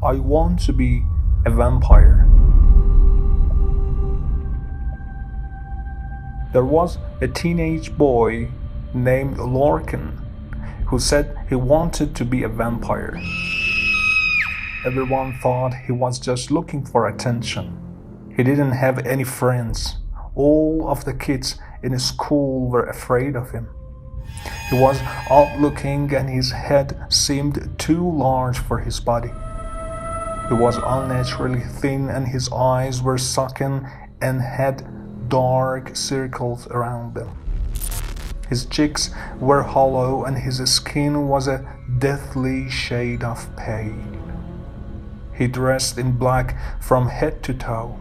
I want to be a vampire. There was a teenage boy named Lorcan who said he wanted to be a vampire. Everyone thought he was just looking for attention. He didn't have any friends. All of the kids in his school were afraid of him. He was odd-looking and his head seemed too large for his body. He was unnaturally thin and his eyes were sunken and had dark circles around them. His cheeks were hollow and his skin was a deathly shade of pale. He dressed in black from head to toe.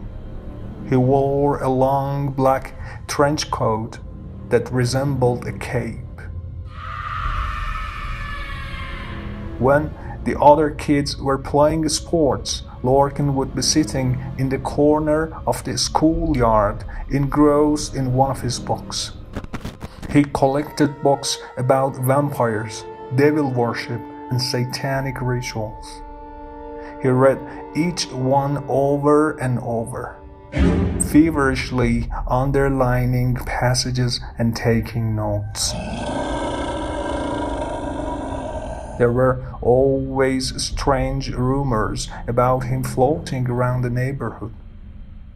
He wore a long black trench coat that resembled a cape. When the other kids were playing sports, Lorcan would be sitting in the corner of the schoolyard, engrossed in one of his books. He collected books about vampires, devil worship, and satanic rituals. He read each one over and over, feverishly underlining passages and taking notes. There were always strange rumors about him floating around the neighborhood.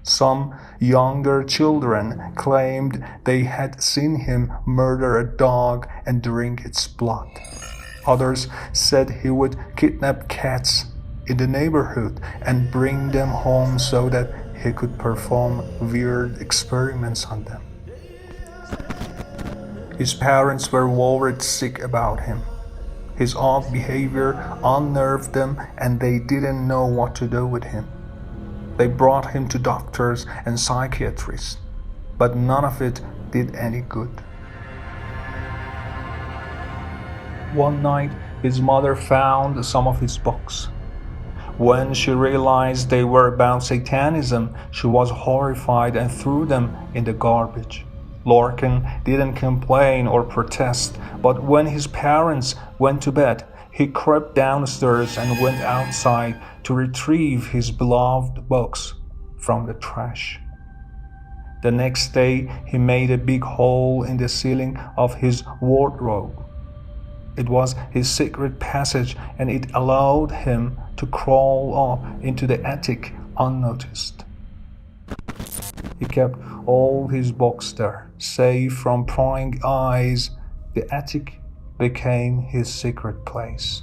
Some younger children claimed they had seen him murder a dog and drink its blood. Others said he would kidnap cats in the neighborhood and bring them home so that he could perform weird experiments on them. His parents were worried sick about him. His odd behavior unnerved them and they didn't know what to do with him. They brought him to doctors and psychiatrists, but none of it did any good. One night, his mother found some of his books. When she realized they were about Satanism, she was horrified and threw them in the garbage. Lorcan didn't complain or protest, but when his parents went to bed, he crept downstairs and went outside to retrieve his beloved books from the trash. The next day, he made a big hole in the ceiling of his wardrobe. It was his secret passage and it allowed him to crawl up into the attic unnoticed. He kept all his books there, safe from prying eyes. The attic became his secret place.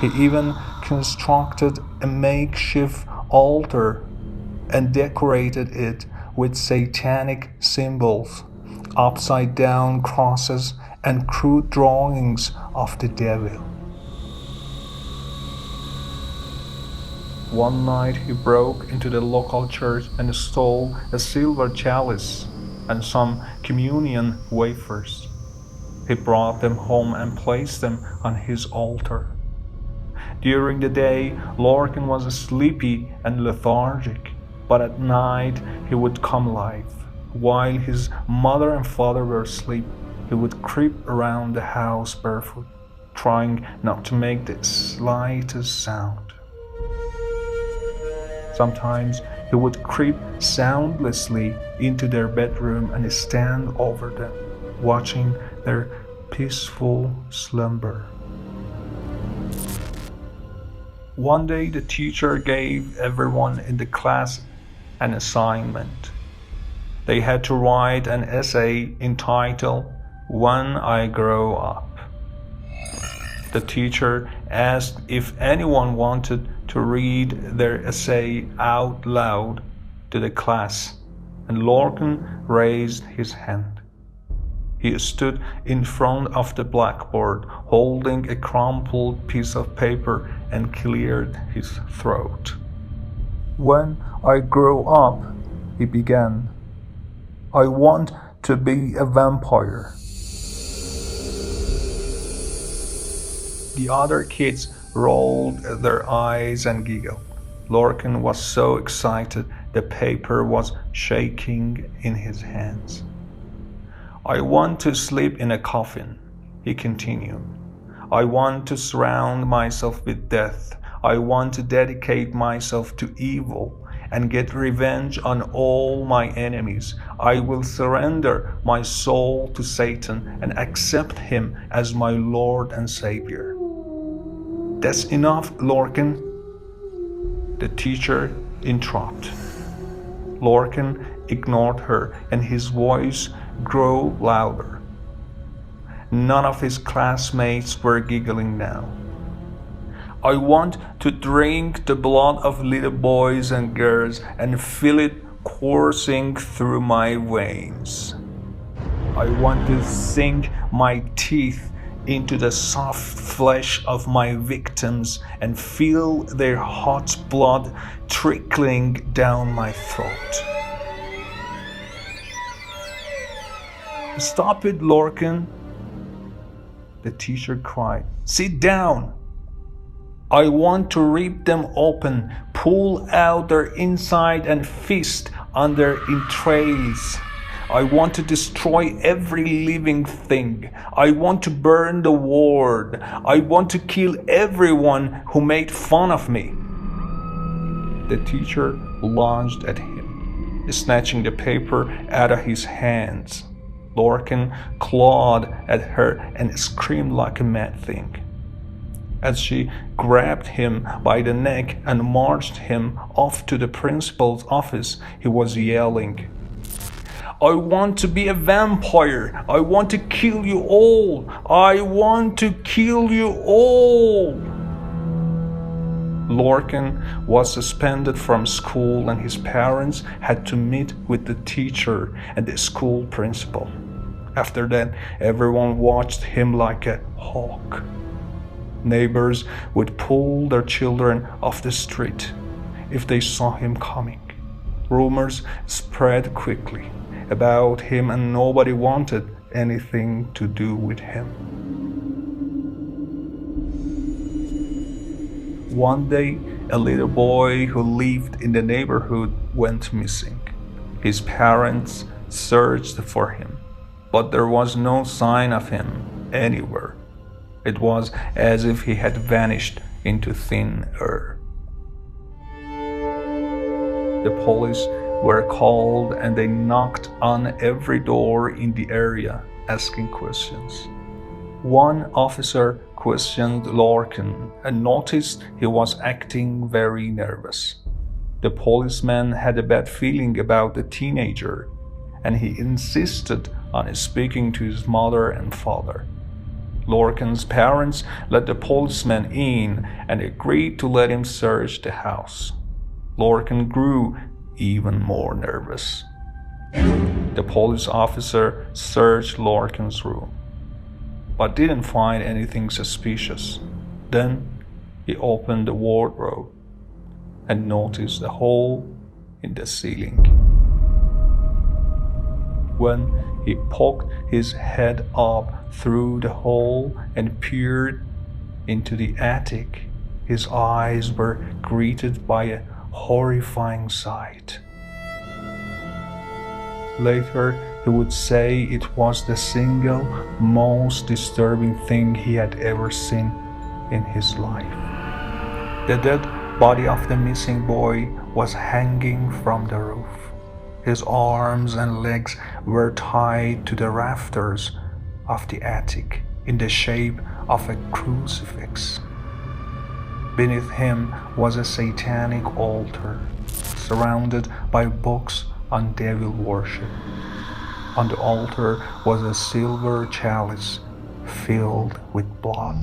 He even constructed a makeshift altar and decorated it with satanic symbols, upside-down crosses, and crude drawings of the devil. One night he broke into the local church and stole a silver chalice and some communion wafers. He brought them home and placed them on his altar. During the day, Lorcan was sleepy and lethargic, but at night he would come alive. While his mother and father were asleep, he would creep around the house barefoot, trying not to make the slightest sound. Sometimes he would creep soundlessly into their bedroom and stand over them, watching their peaceful slumber. One day the teacher gave everyone in the class an assignment. They had to write an essay entitled "When I Grow Up." The teacher asked if anyone wanted to read their essay out loud to the class, and Lorcan raised his hand. He stood in front of the blackboard, holding a crumpled piece of paper, and cleared his throat. "When I grow up," he began, "I want to be a vampire." The other kids rolled their eyes and giggled. Lorcan was so excited the paper was shaking in his hands. "I want to sleep in a coffin," he continued. "I want to surround myself with death. I want to dedicate myself to evil and get revenge on all my enemies. I will surrender my soul to Satan and accept him as my Lord and Savior." "That's enough, Lorcan," the teacher interrupted. Lorcan ignored her, and his voice grew louder. None of his classmates were giggling now. "I want to drink the blood of little boys and girls and feel it coursing through my veins. I want to sink my teeth into the soft flesh of my victims and feel their hot blood trickling down my throat." "Stop it, Lorcan," the teacher cried. "Sit down. I want to rip them open, pull out their inside and feast on their entrails. I want to destroy every living thing. I want to burn the world. I want to kill everyone who made fun of me." The teacher lunged at him, snatching the paper out of his hands. Lorcan clawed at her and screamed like a mad thing. As she grabbed him by the neck and marched him off to the principal's office, he was yelling, "I want to be a vampire! I want to kill you all! I want to kill you all!" Lorcan was suspended from school, and his parents had to meet with the teacher and the school principal. After that, everyone watched him like a hawk. Neighbors would pull their children off the street if they saw him coming. Rumors spread quickly about him, and nobody wanted anything to do with him. One day, a little boy who lived in the neighborhood went missing. His parents searched for him, but there was no sign of him anywhere. It was as if he had vanished into thin air. The police were called, and they knocked on every door in the area, asking questions. One officer questioned Lorcan and noticed he was acting very nervous. The policeman had a bad feeling about the teenager, and he insisted on speaking to his mother and father. Lorcan's parents let the policeman in and agreed to let him search the house. Lorcan grew even more nervous. The police officer searched Lorcan's room, but didn't find anything suspicious. Then he opened the wardrobe and noticed a hole in the ceiling. When he poked his head up through the hole and peered into the attic, his eyes were greeted by a horrifying sight. Later, he would say it was the single most disturbing thing he had ever seen in his life. The dead body of the missing boy was hanging from the roof. His arms and legs were tied to the rafters of the attic in the shape of a crucifix. Beneath him was a satanic altar, surrounded by books on devil worship. On the altar was a silver chalice filled with blood.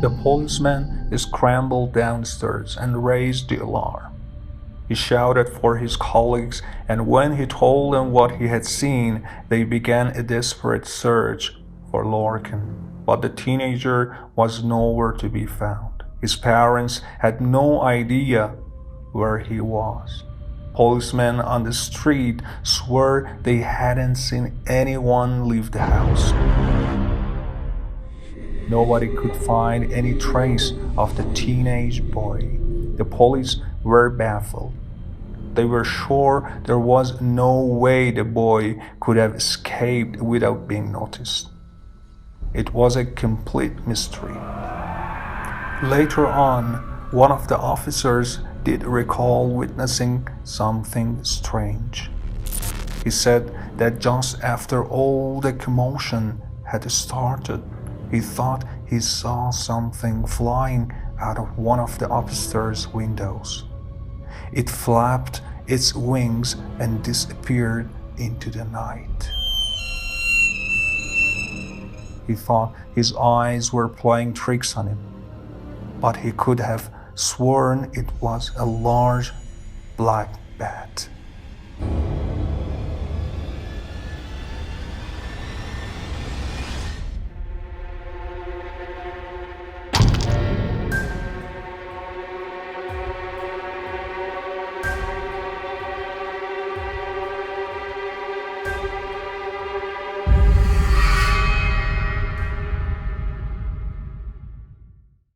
The policeman scrambled downstairs and raised the alarm. He shouted for his colleagues, and when he told them what he had seen, they began a desperate search for Lorcan. But the teenager was nowhere to be found. His parents had no idea where he was. Policemen on the street swore they hadn't seen anyone leave the house. Nobody could find any trace of the teenage boy. The police were baffled. They were sure there was no way the boy could have escaped without being noticed. It was a complete mystery. Later on, one of the officers did recall witnessing something strange. He said that just after all the commotion had started, he thought he saw something flying out of one of the upstairs windows. It flapped its wings and disappeared into the night. He thought his eyes were playing tricks on him, but he could have sworn it was a large black bat.